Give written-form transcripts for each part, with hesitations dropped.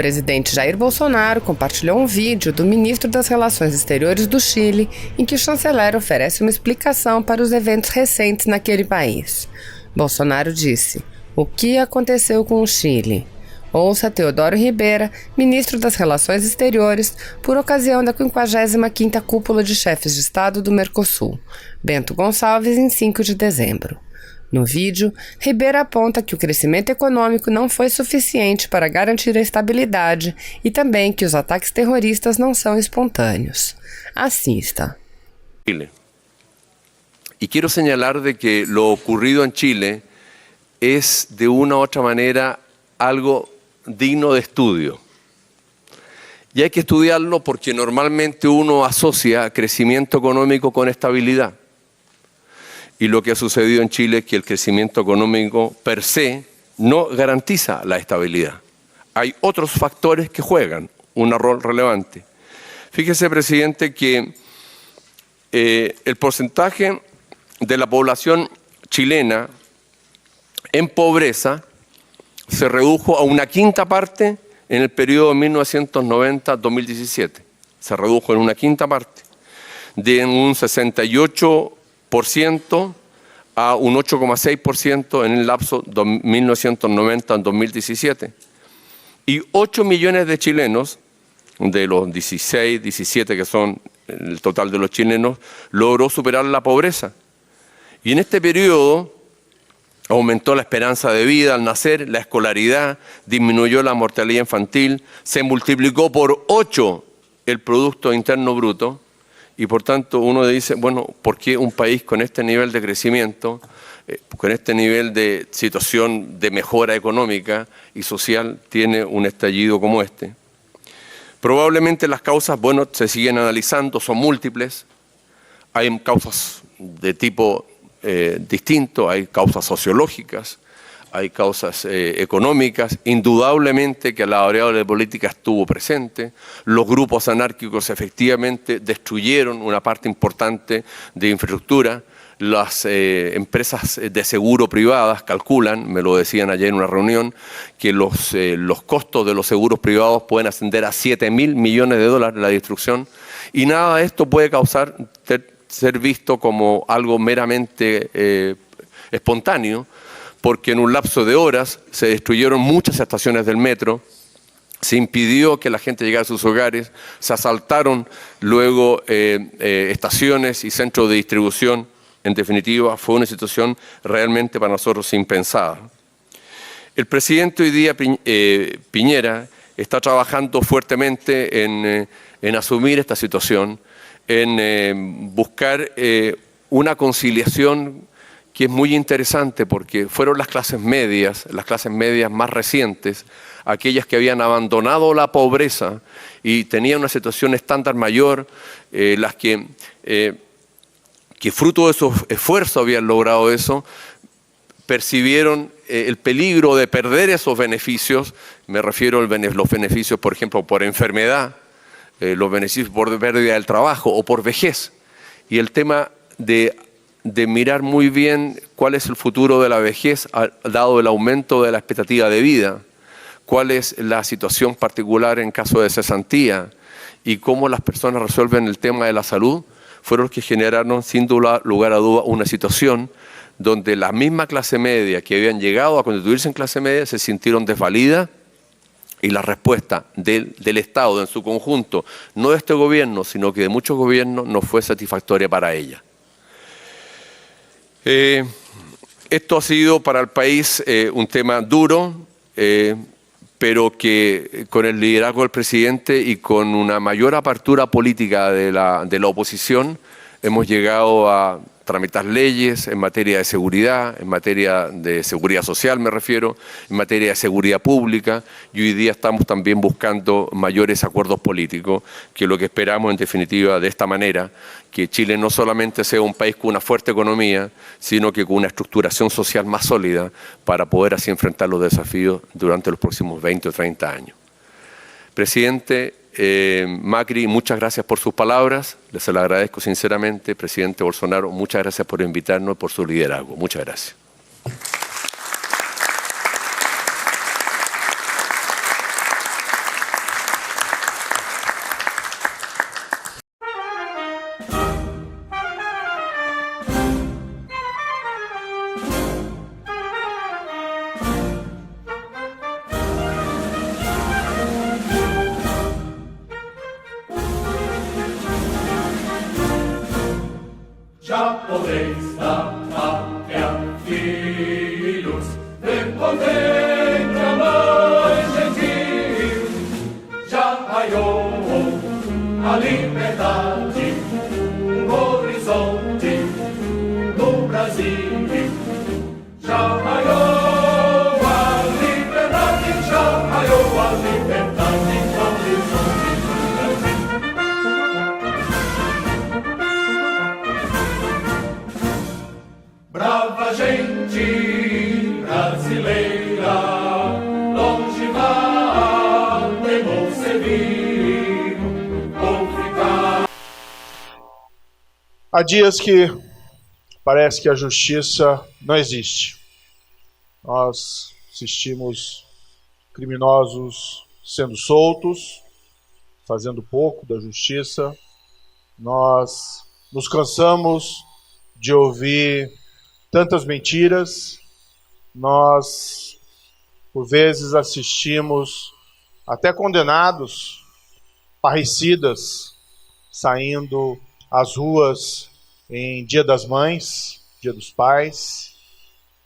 presidente Jair Bolsonaro compartilhou um vídeo do ministro das Relações Exteriores do Chile, em que o chanceler oferece uma explicação para os eventos recentes naquele país. Bolsonaro disse: "O que aconteceu com o Chile?" Ouça Teodoro Ribeira, ministro das Relações Exteriores, por ocasião da 55ª Cúpula de Chefes de Estado do Mercosul, Bento Gonçalves, em 5 de dezembro. No vídeo, Ribeira aponta que o crescimento econômico não foi suficiente para garantir a estabilidade e também que os ataques terroristas não são espontâneos. Assista. Chile. Y quiero señalar de que lo ocurrido en Chile es de una u otra manera algo digno de estudio. Y hay que estudiarlo porque normalmente uno asocia crecimiento económico con estabilidad. Y lo que ha sucedido en Chile es que el crecimiento económico per se no garantiza la estabilidad. Hay otros factores que juegan un rol relevante. Fíjese, presidente, que el porcentaje de la población chilena en pobreza se redujo a una quinta parte en el periodo 1990-2017. Se redujo en una quinta parte, de un 68% a un 8,6% en el lapso 1990-2017. Y 8 millones de chilenos, de los 16, 17 que son el total de los chilenos, logró superar la pobreza. Y en este periodo aumentó la esperanza de vida al nacer, la escolaridad, disminuyó la mortalidad infantil, se multiplicó por 8 el Producto Interno Bruto. Y por tanto uno dice, bueno, ¿por qué un país con este nivel de crecimiento, con este nivel de situación de mejora económica y social, tiene un estallido como este? Probablemente las causas, bueno, se siguen analizando, son múltiples. Hay causas de tipo distinto, hay causas sociológicas, hay causas económicas, indudablemente que la variable política estuvo presente, los grupos anárquicos efectivamente destruyeron una parte importante de infraestructura, las empresas de seguro privadas calculan, me lo decían ayer en una reunión, que los costos de los seguros privados pueden ascender a $7.000 millones la destrucción, y nada de esto puede ser visto como algo meramente espontáneo, porque en un lapso de horas se destruyeron muchas estaciones del metro, se impidió que la gente llegara a sus hogares, se asaltaron luego estaciones y centros de distribución. En definitiva, fue una situación realmente para nosotros impensada. El presidente hoy día, Piñera, está trabajando fuertemente en asumir esta situación, en buscar una conciliación que es muy interesante porque fueron las clases medias más recientes, aquellas que habían abandonado la pobreza y tenían una situación estándar mayor, las que fruto de esos esfuerzos habían logrado eso, percibieron el peligro de perder esos beneficios. Me refiero a los beneficios, por ejemplo, por enfermedad, los beneficios por pérdida del trabajo o por vejez. Y el tema de mirar muy bien cuál es el futuro de la vejez, dado el aumento de la expectativa de vida, cuál es la situación particular en caso de cesantía y cómo las personas resuelven el tema de la salud, fueron los que generaron sin lugar a duda una situación donde la misma clase media que habían llegado a constituirse en clase media se sintieron desvalidas y la respuesta del Estado en su conjunto, no de este gobierno, sino que de muchos gobiernos, no fue satisfactoria para ella. Esto ha sido para el país un tema duro, pero que con el liderazgo del presidente y con una mayor apertura política de la oposición hemos llegado a tramitar leyes en materia de seguridad social me refiero, en materia de seguridad pública, y hoy día estamos también buscando mayores acuerdos políticos, que lo que esperamos en definitiva de esta manera, que Chile no solamente sea un país con una fuerte economía, sino que con una estructuración social más sólida para poder así enfrentar los desafíos durante los próximos 20 o 30 años. Presidente Macri, muchas gracias por sus palabras, les lo agradezco sinceramente. Presidente Bolsonaro, muchas gracias por invitarnos y por su liderazgo. Muchas gracias. podreis da pátria, filhos, respondendo a mãe gentil. Já raiou a liberdade, um horizonte no Brasil. Já raiou a liberdade, já raiou a liberdade, no horizonte do Brasil. Brava gente brasileira, longe vá, temor servir, ou ficar. Há dias que parece que a justiça não existe. Nós assistimos criminosos sendo soltos, fazendo pouco da justiça. Nós nos cansamos de ouvir tantas mentiras. Nós, por vezes, assistimos até condenados, parricidas, saindo às ruas em Dia das Mães, Dia dos Pais.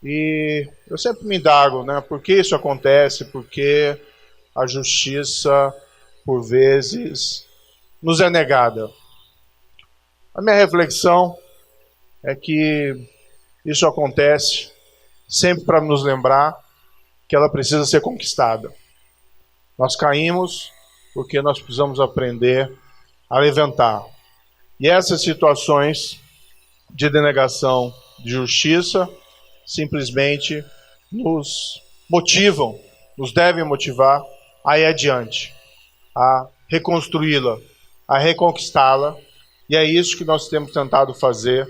E eu sempre me indago, né? Por que isso acontece? Porque a justiça, por vezes, nos é negada. A minha reflexão é que isso acontece sempre para nos lembrar que ela precisa ser conquistada. Nós caímos porque nós precisamos aprender a levantar. E essas situações de denegação de justiça simplesmente nos motivam, nos devem motivar a ir adiante, a reconstruí-la, a reconquistá-la. E é isso que nós temos tentado fazer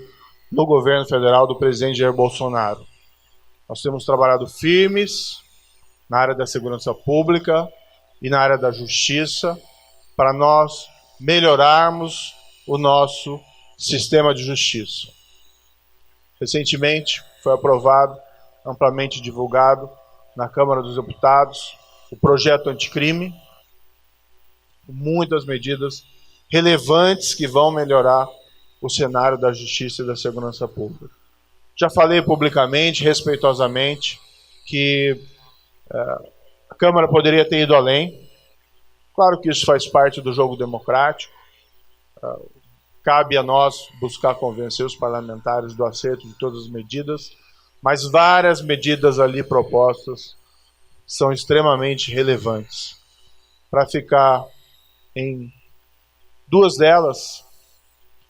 no governo federal do presidente Jair Bolsonaro. Nós temos trabalhado firmes na área da segurança pública e na área da justiça para nós melhorarmos o nosso sistema de justiça. Recentemente foi aprovado, amplamente divulgado na Câmara dos Deputados, o projeto anticrime, com muitas medidas relevantes que vão melhorar o cenário da justiça e da segurança pública. Já falei publicamente, respeitosamente, que a Câmara poderia ter ido além. Claro que isso faz parte do jogo democrático. Cabe a nós buscar convencer os parlamentares do acerto de todas as medidas, mas várias medidas ali propostas são extremamente relevantes. Para ficar em duas delas,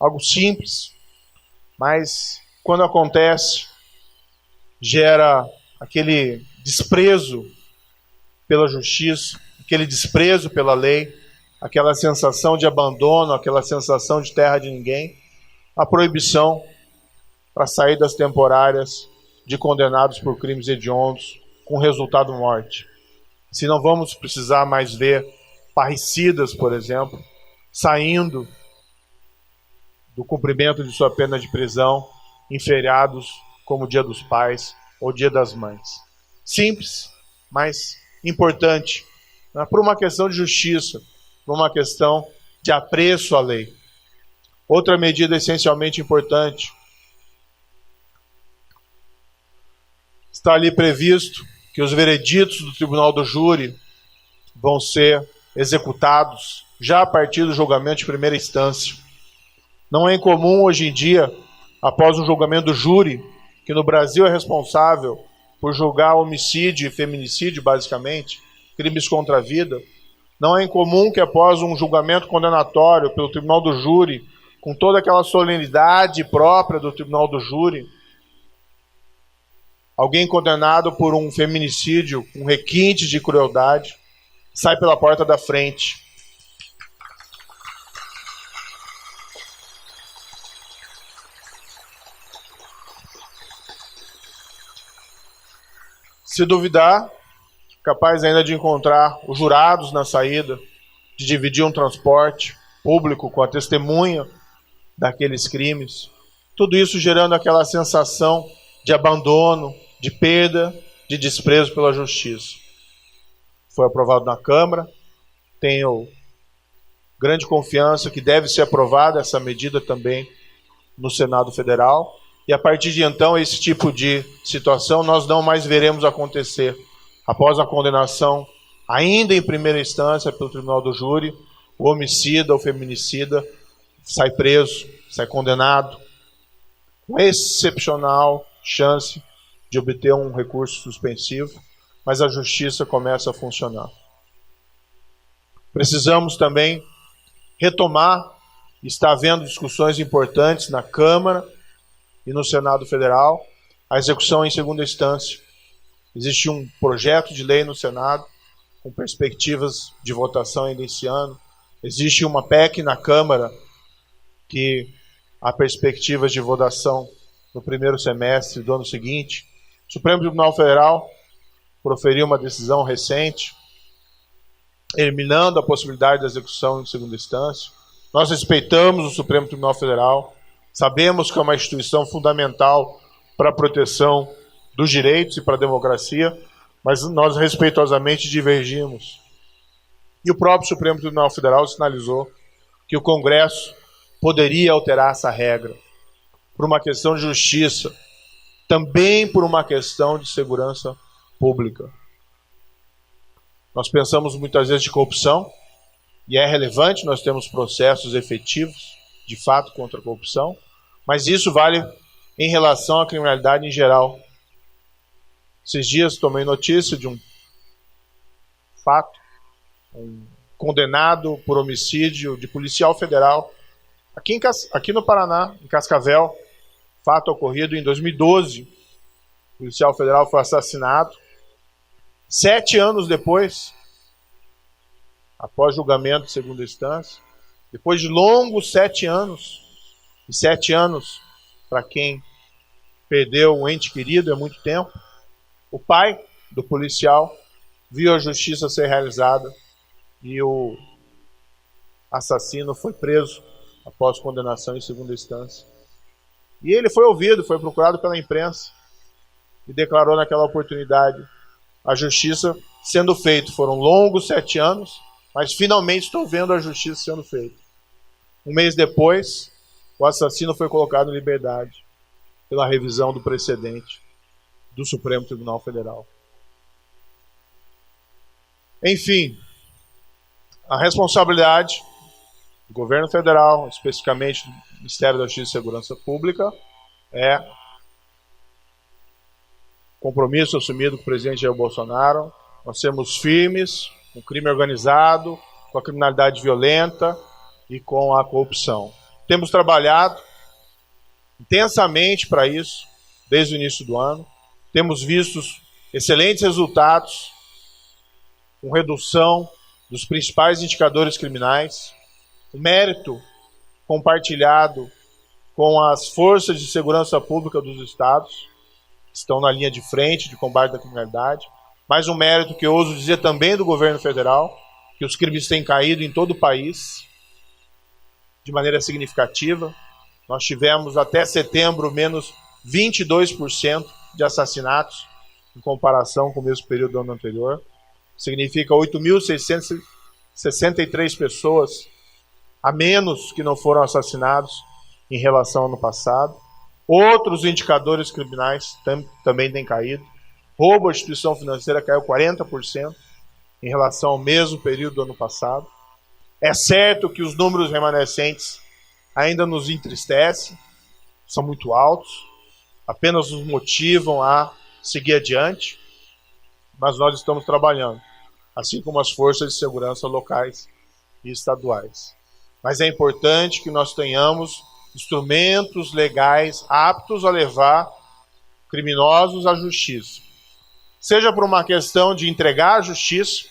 algo simples, mas quando acontece, gera aquele desprezo pela justiça, aquele desprezo pela lei, aquela sensação de abandono, aquela sensação de terra de ninguém, a proibição para saídas temporárias de condenados por crimes hediondos com resultado morte. Se não vamos precisar mais ver parricidas, por exemplo, saindo do cumprimento de sua pena de prisão em feriados como o Dia dos Pais ou Dia das Mães. Simples, mas importante, né? Por uma questão de justiça, por uma questão de apreço à lei. Outra medida essencialmente importante, está ali previsto que os vereditos do Tribunal do Júri vão ser executados já a partir do julgamento de primeira instância. Não é incomum hoje em dia, após um julgamento do júri, que no Brasil é responsável por julgar homicídio e feminicídio, basicamente, crimes contra a vida, não é incomum que após um julgamento condenatório pelo Tribunal do Júri, com toda aquela solenidade própria do Tribunal do Júri, alguém condenado por um feminicídio, um requinte de crueldade, sai pela porta da frente. Se duvidar, capaz ainda de encontrar os jurados na saída, de dividir um transporte público com a testemunha daqueles crimes. Tudo isso gerando aquela sensação de abandono, de perda, de desprezo pela justiça. Foi aprovado na Câmara, tenho grande confiança que deve ser aprovada essa medida também no Senado Federal. E a partir de então, esse tipo de situação nós não mais veremos acontecer. Após a condenação, ainda em primeira instância pelo tribunal do júri, o homicida ou feminicida sai preso, sai condenado, com excepcional chance de obter um recurso suspensivo, mas a justiça começa a funcionar. Precisamos também retomar, está havendo discussões importantes na Câmara e no Senado Federal, a execução em segunda instância. Existe um projeto de lei no Senado, com perspectivas de votação ainda esse ano. Existe uma PEC na Câmara, que há perspectivas de votação no primeiro semestre do ano seguinte. O Supremo Tribunal Federal proferiu uma decisão recente, eliminando a possibilidade da execução em segunda instância. Nós respeitamos o Supremo Tribunal Federal, sabemos que é uma instituição fundamental para a proteção dos direitos e para a democracia, mas nós respeitosamente divergimos. E o próprio Supremo Tribunal Federal sinalizou que o Congresso poderia alterar essa regra por uma questão de justiça, também por uma questão de segurança pública. Nós pensamos muitas vezes de corrupção, e é relevante, nós temos processos efetivos, de fato, contra a corrupção, mas isso vale em relação à criminalidade em geral. Esses dias tomei notícia de um fato, um condenado por homicídio de policial federal, aqui no Paraná, em Cascavel, fato ocorrido em 2012. O policial federal foi assassinado. 7 anos depois, após julgamento de segunda instância, depois de longos 7 anos, e 7 anos, para quem perdeu um ente querido, é muito tempo, o pai do policial viu a justiça ser realizada e o assassino foi preso após condenação em segunda instância. E ele foi ouvido, foi procurado pela imprensa e declarou naquela oportunidade a justiça sendo feita. Foram longos 7 anos, mas finalmente estou vendo a justiça sendo feita. Um mês depois, o assassino foi colocado em liberdade pela revisão do precedente do Supremo Tribunal Federal. Enfim, a responsabilidade do governo federal, especificamente do Ministério da Justiça e Segurança Pública, é compromisso assumido com o presidente Jair Bolsonaro. Nós sermos firmes com o crime organizado, com a criminalidade violenta e com a corrupção. Temos trabalhado intensamente para isso desde o início do ano. Temos visto excelentes resultados com redução dos principais indicadores criminais, o mérito compartilhado com as forças de segurança pública dos estados, que estão na linha de frente de combate à criminalidade, mas um mérito que eu ouso dizer também do governo federal, que os crimes têm caído em todo o país de maneira significativa. Nós tivemos até setembro menos 22% de assassinatos em comparação com o mesmo período do ano anterior. Significa 8.663 pessoas a menos que não foram assassinados em relação ao ano passado. Outros indicadores criminais também têm caído. Roubo à instituição financeira caiu 40% em relação ao mesmo período do ano passado. É certo que os números remanescentes ainda nos entristecem, são muito altos, apenas nos motivam a seguir adiante, mas nós estamos trabalhando, assim como as forças de segurança locais e estaduais. Mas é importante que nós tenhamos instrumentos legais aptos a levar criminosos à justiça. Seja por uma questão de entregar a justiça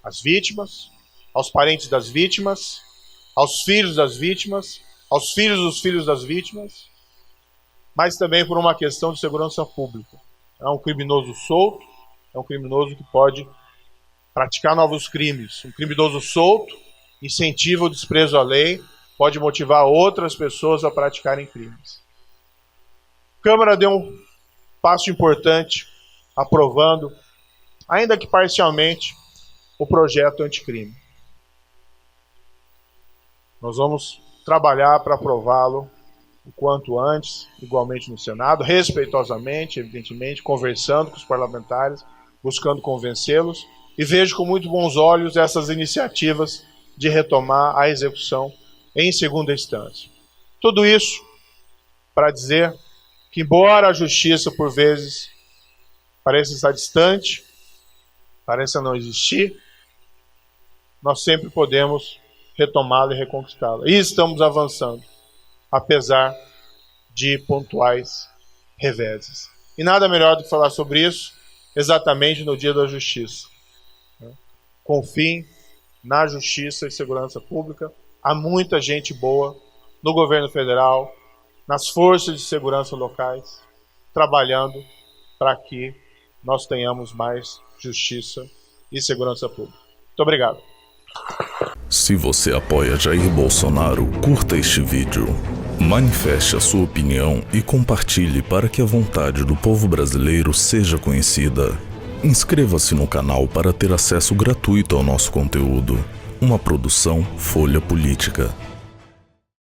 às vítimas, aos parentes das vítimas, aos filhos das vítimas, aos filhos dos filhos das vítimas, mas também por uma questão de segurança pública. É um criminoso solto, é um criminoso que pode praticar novos crimes. Um criminoso solto incentiva o desprezo à lei, pode motivar outras pessoas a praticarem crimes. A Câmara deu um passo importante, aprovando, ainda que parcialmente, o projeto anticrime. Nós vamos trabalhar para aprová-lo o quanto antes, igualmente no Senado, respeitosamente, evidentemente, conversando com os parlamentares, buscando convencê-los, e vejo com muito bons olhos essas iniciativas de retomar a execução em segunda instância. Tudo isso para dizer que, embora a justiça, por vezes, pareça estar distante, pareça não existir, nós sempre podemos retomá-la e reconquistá-la. E estamos avançando, apesar de pontuais reveses. E nada melhor do que falar sobre isso exatamente no Dia da Justiça. Confiem na justiça e segurança pública. Há muita gente boa no governo federal, nas forças de segurança locais, trabalhando para que nós tenhamos mais justiça e segurança pública. Muito obrigado. Se você apoia Jair Bolsonaro, curta este vídeo. Manifeste a sua opinião e compartilhe para que a vontade do povo brasileiro seja conhecida. Inscreva-se no canal para ter acesso gratuito ao nosso conteúdo. Uma produção Folha Política.